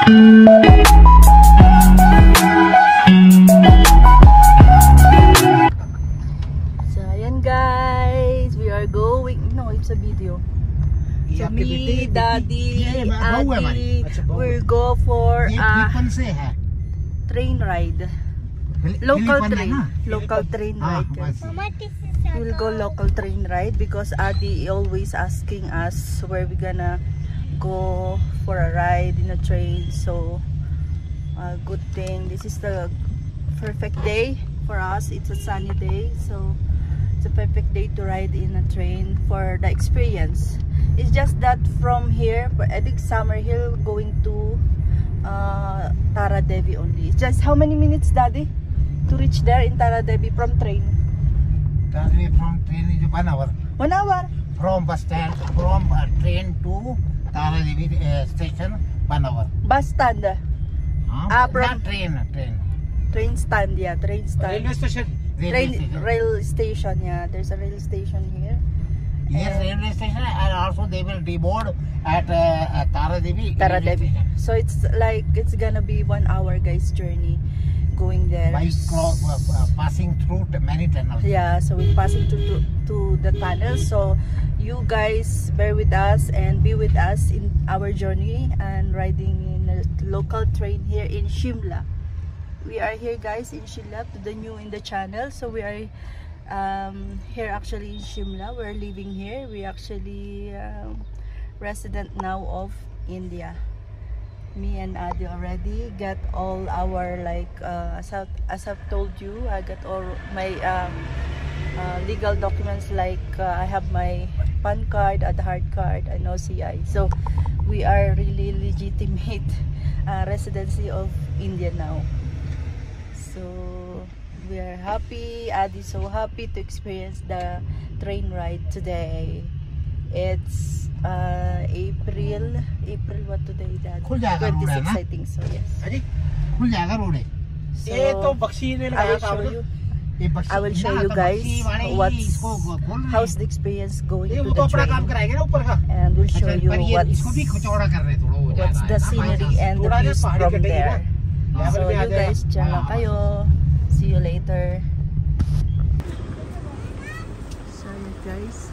So ayan guys, we are going, no, it's a video. So me, Daddy, Adi, we'll go for a train ride. Local train ride. We'll go local train ride because Adi always asking us where we gonna go for a ride in a train. So good thing this is the perfect day for us. It's a sunny day, so it's a perfect day to ride in a train for the experience. It's just that from here, I think Summerhill going to Tara Devi only. It's just how many minutes, Daddy, to reach there in Tara Devi from train? From train is 1 hour. 1 hour? From bus stand, from train to Tara Devi station, 1 hour. Bus stand? From train stand, yeah, train stand. Railway station. Rail station, yeah. There's a rail station here. Yes, railway station, and also they will deboard at Tara Devi. So it's like it's gonna be 1 hour, guys, journey going there. By passing through many tunnels. Yeah, so we're passing to the tunnel. So you guys bear with us and be with us in our journey and riding in a local train here in Shimla. We are here, guys, in Shimla, to the new in the channel. So we are here actually in Shimla. We're living here. We actually resident now of India. Me and Adi already got all our, like, as I've told you, I got all my legal documents, like I have my PAN card, Aadhaar card, and OCI. So we are really legitimate residency of India now. So we are happy. Adi so happy to experience the train ride today. It's April what today, Dad? 26, I think so, yes. So I will show you guys how's the experience going to the train, and we'll show you what's the scenery and the views from there. So you guys, dyan lang kayo. See you later. So you guys,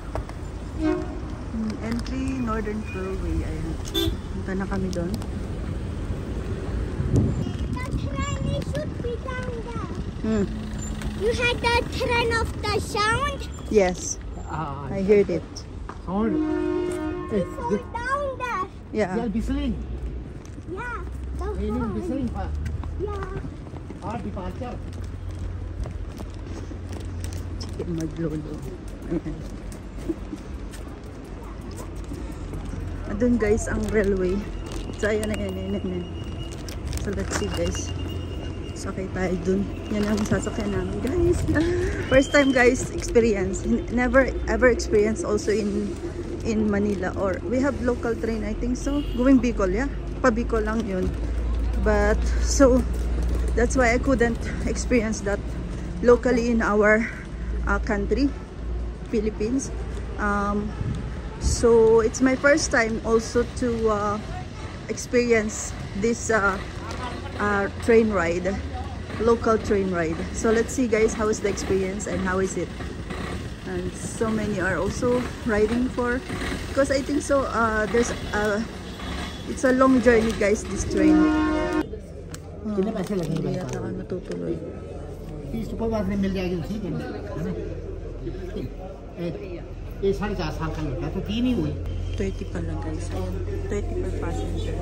entry Northern Railway. Ayan, punta na kami doon. You had the train of the sound? Yes, I heard it. Sound? It's all down there. Yeah. They are whistling. Yeah, the Whistling. Yeah. Our departure. Maglolo. Ayan. Doon, guys, ang railway. So ayan. So let's see, guys. Sakay tayo dun. Yan ang sasakyan namin, guys. First time, guys, experience. Never ever experience also in Manila, or we have local train, I think so. Going Bicol, yeah. Pa Bicol lang yun. But so that's why I couldn't experience that locally in our country, Philippines. So it's my first time also to experience this train ride, local train ride. So let's see, guys, how is the experience and how is it. And so many are also riding for, because I think so there's it's a long journey, guys, this train. Hindi yata ka matutuloy. 30 pala, guys. Ayan, 30 per passenger.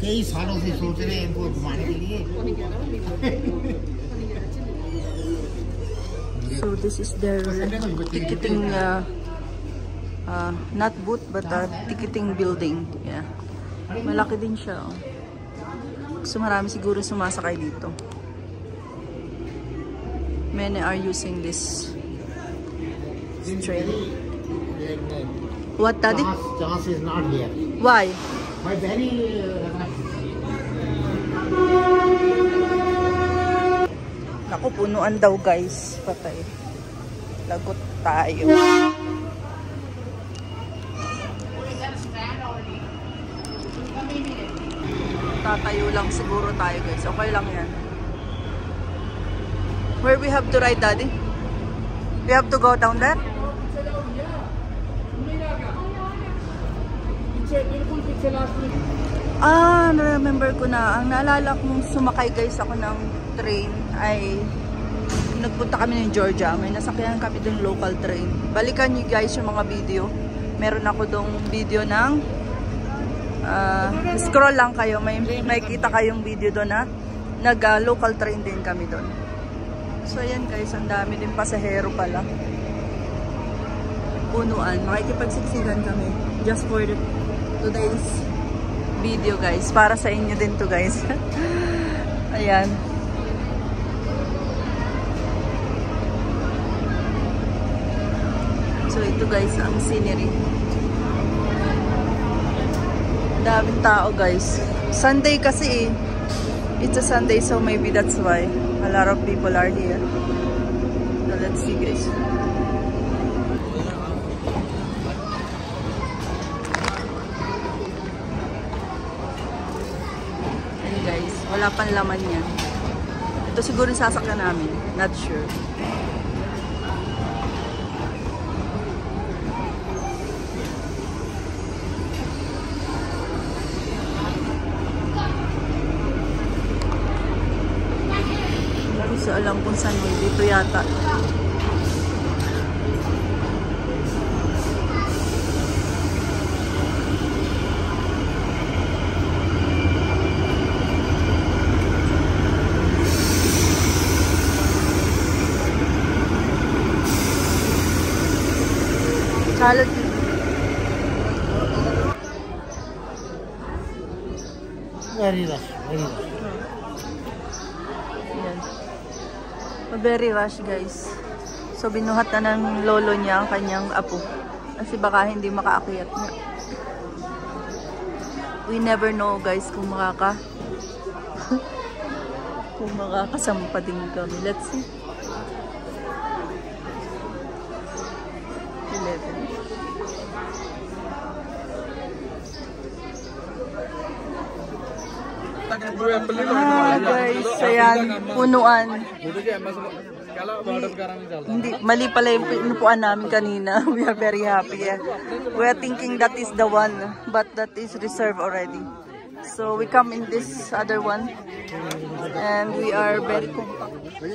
कई सालों से सोच रहे हैं इनको घुमाने के लिए. So this is their ticketing, not booth, but ticketing building. Yeah, malaki din siya. Oh. So marami siguro sumasakay dito. Many are using this train. What, Daddy? Chance is not here. Why? Why very Naku, punuan daw, guys. Patay. Lagot tayo. Tatayo lang siguro tayo guys. Okay lang yan. Where we have to ride, Daddy? We have to go down there? Na-remember ko na. Ang naalala kong sumakay guys ako ng train ay nagpunta kami ng Georgia. May nasakyan kami dun local train. Balikan nyo guys yung mga video. Meron ako dong video ng scroll lang kayo. May kita kayong video doon na nag-local train din kami doon. So ayan guys, ang dami din pasahero pala. Punuan. Makikipagsiksikan kami. Just for today's video guys. Para sa inyo din to guys. Ayan. So ito guys ang scenery. Daming tao guys. Sunday kasi eh. It's a Sunday so maybe that's why a lot of people are here. So let's see guys. And guys, wala pang laman yan. Ito siguro yung sasakyan namin. Not sure. So alam kung saan mo dito yata. Salad. Very rush, very rush. Very rush guys. So binuhat na ng lolo niya ang kanyang apo. Kasi baka hindi makaakyat na. We never know guys kung kung makakasampa din kami. Let's see. 11. Guys, ayan, punuan. Hindi, mali pala yung pinupuan namin kanina. We are very happy. We are thinking that is the one, but that is reserved already. So we come in this other one, and we are very compact, very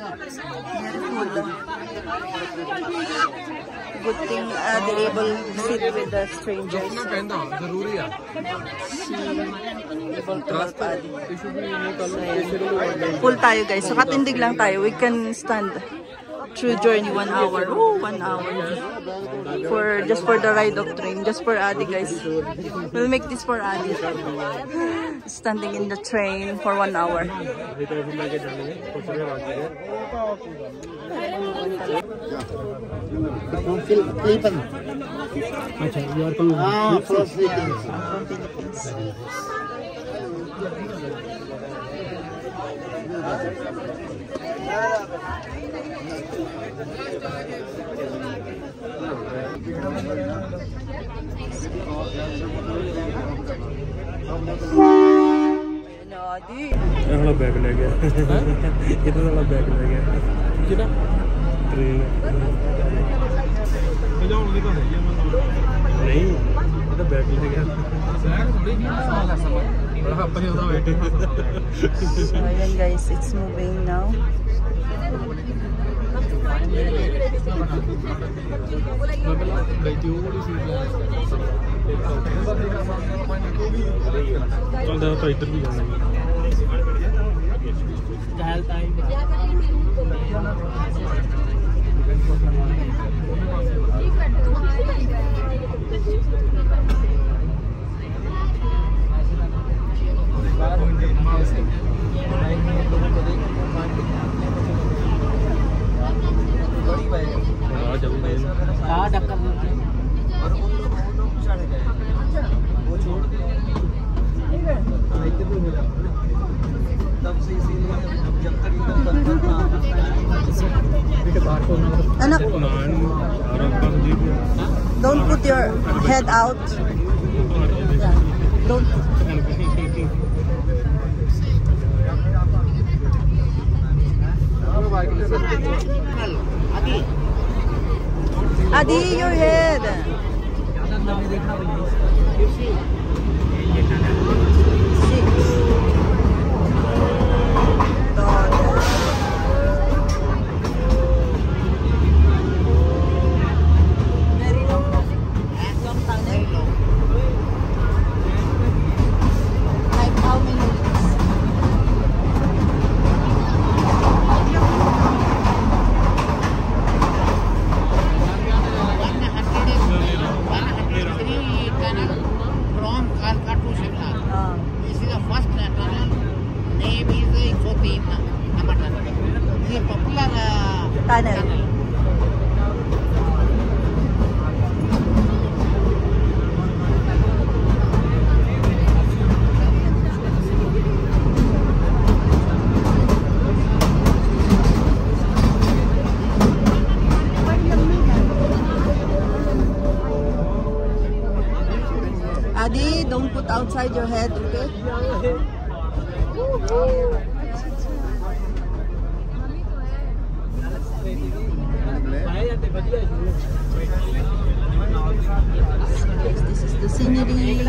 full. Good thing they're able to sit with the strangers. Full tayo guys. So katindig lang tayo. We can stand through journey 1 hour. Oh, 1 hour. Just for the ride of train. Just for Adi guys. We'll make this for Adi. Standing in the train for 1 hour. From Philippines. You are from Philippines. वाला बैग ले गया इतना वाला बैग ले गया कितना ट्रेन नहीं इतना बैग ले गया So ayan guys, it's moving now. Anak, don't put your head out. Yeah. Don't. Adi, your head. Very long tunnel. Like how many minutes? From Kalka to Shimla. Ah. This is the first tunnel. Name is 14 number tunnel. This is a popular Tunnel. Adi, don't put outside your head, okay? This is the scenery.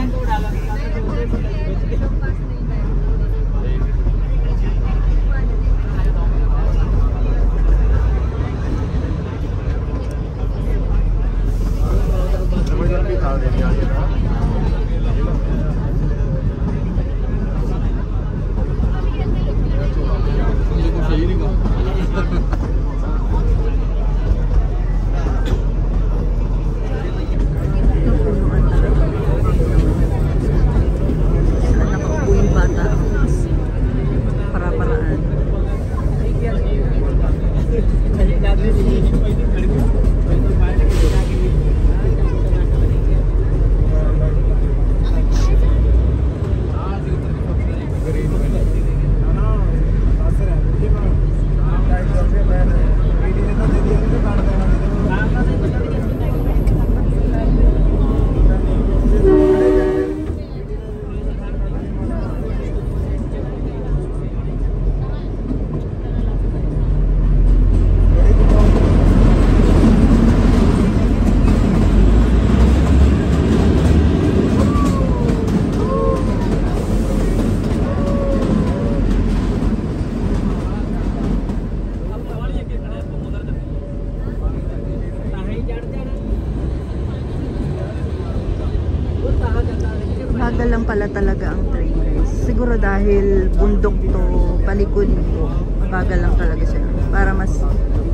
Bagal lang pala talaga ang train, guys. Siguro dahil bundok to, paliko-liko. Bagal lang talaga siya. Para mas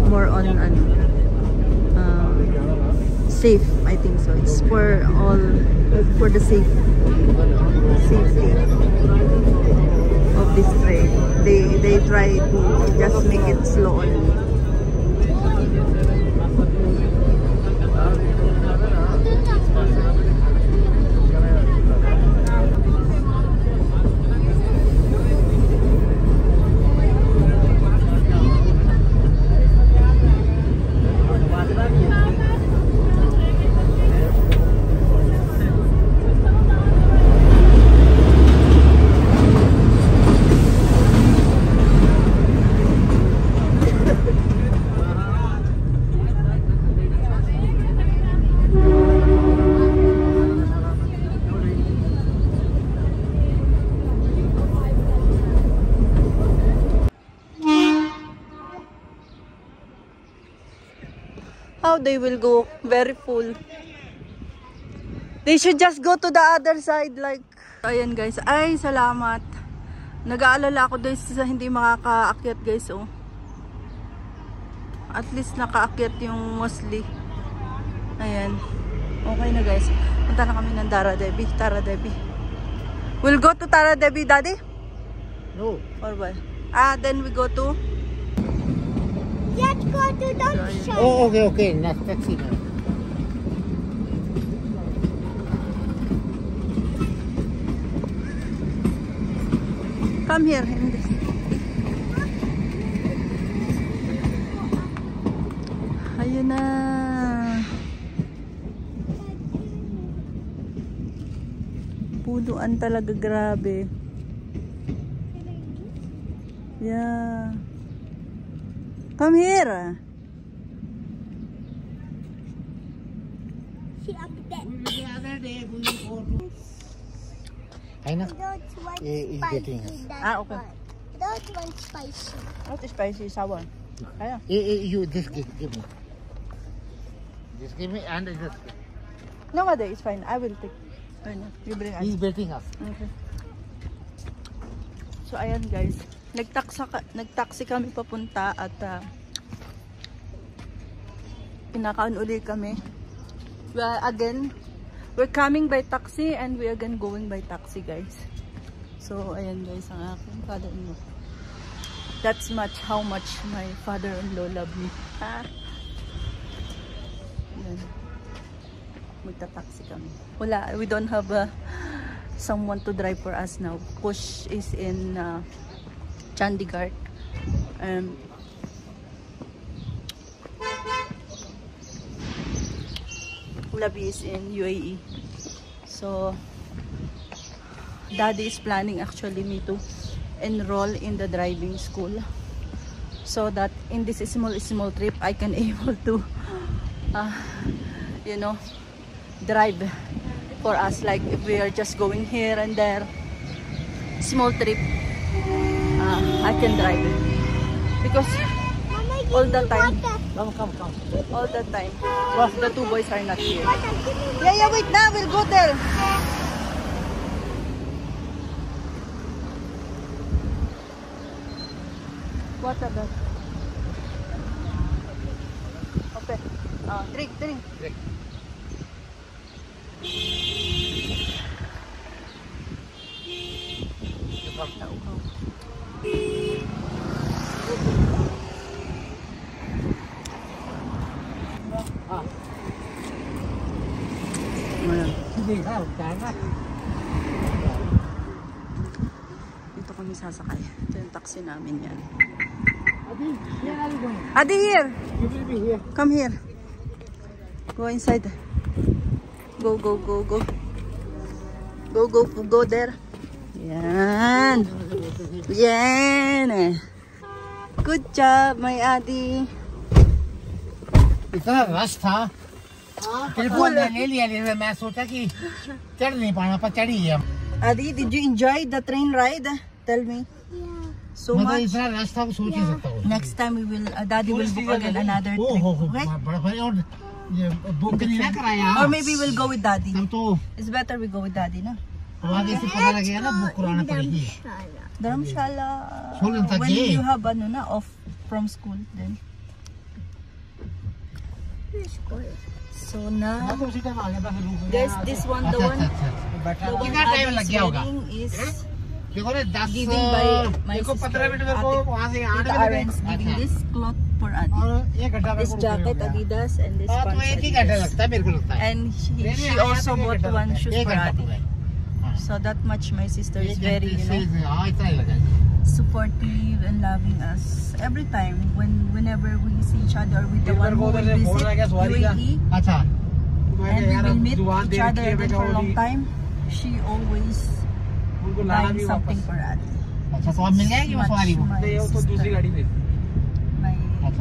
more on safe, I think so. It's for the safety of this train. They try to just make it slow only. How they will go very full. They should just go to the other side like. Ayan guys, ay salamat. Nag-aalala ako guys sa hindi makakaakyat guys oh. At least nakaakyat yung mostly. Ayan. Okay na guys. Punta na kami ng Tara Devi. Tara Devi. We'll go to Tara Devi, Daddy? No. Or what? Then we go to. Let's go to the shop. Oh, okay. Next taxi now. Come here in this. Ayun na. Punuan talaga, grabe. Yeah. Come here. See up there. The other day we go to. I know. Those ones He's getting us. spicy. That's Ah, okay. why. Those ones spicy. What is spicy sour? Kaya. You this give me. Just give me and just. No, Ade, it's fine. I will take. Ano, you bring us. He's betting us. Okay. So ayan guys, nagtaxi kami papunta at pinakaon uli kami. We're coming by taxi and we again going by taxi guys. So ayan guys ang aking father-in-law. That's how much my father-in-law love me. Ayan. Magta-taxi kami. Wala, we don't have someone to drive for us now. Push is in Chandigarh. Labi is in UAE. So Daddy is planning actually me to enroll in the driving school so that in this small trip I can able to you know, drive for us, like if we are just going here and there, small trip, I can drive it because Mama, give all the me time, water. all the time, the two boys are not here. Water, give me Yeah, wait now, we'll go there. What about? Okay, drink. Dito kami sasakay. Ito yung taxi namin yan. Adi, here! You will be here. Come here. Go inside. Go. Go there. Yan. Good job, my Adi. इतना रश था टेलीफोन ले लिया मैं सोचा कि चढ़ नहीं पाना पर चढ़ी है Adi, did you enjoy the train ride? Tell me. Yeah. So मतलब much. इतना रश था सोच नहीं सकता हूँ Next time we will, Daddy will book again another ओ trip. हो Okay? बड़ा बड़ा और ये बुक नहीं ना कराया Or maybe we'll go with Daddy. हम तो It's better we go with Daddy, no? आगे से पता लगेगा ना बुक कराना पड़ेगी Dharamshala. Solan When Taji. you have off from school then. So now, मैं तो उसी टाइम आ गया था फिर रुक गया guys, this one, the one कितना टाइम लग गया होगा wedding is देखो ना 10 given by my देखो sister. 15 मिनट मेरे को वहाँ से 8 Tita Arends giving this cloth for Adi. और 1 घंटा मेरे This को jacket Adidas and this तो pants एक ही घंटा Adidas. लगता है मेरे को लगता है And she also bought one shoes for Adi. So that much my sister is very, हाँ इतना ही लगा supportive and loving us every time whenever we see each other with the one who will visit UAE अच्छा and we will meet each other again for a long time. She always buying something for Adi. अच्छा तो अब मिल जाएगी वो सवारी वो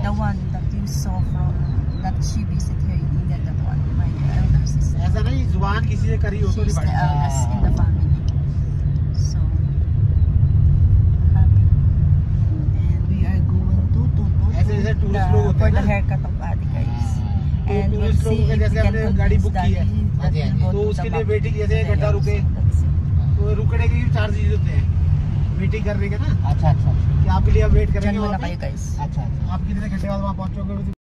The one that you saw from that she visit here in India, that one, my elder sister. ऐसा नहीं जुबान किसी से करी हो तो She's नहीं the पड़ेगा eldest in the family. So happy. And we are going ऐसे ऐसे to टूरिस्ट लोग होते for हैं the ना haircut of Adi, guys. तो And we'll टूरिस्ट see लोगों if के we जैसे can हमने गाड़ी convince बुक की है Daddy that we'll तो go to उसके the लिए back वेटिंग of जैसे the 1 घंटा house. रुके That's it. तो रुकने के भी चार्जेस होते हैं वेटिंग करने के ना अच्छा कि आपके लिए आप वेट करेंगे Diyan वहाँ muna पे kayo, guys. अच्छा आप कितने घंटे बाद वहाँ पहुँचोगे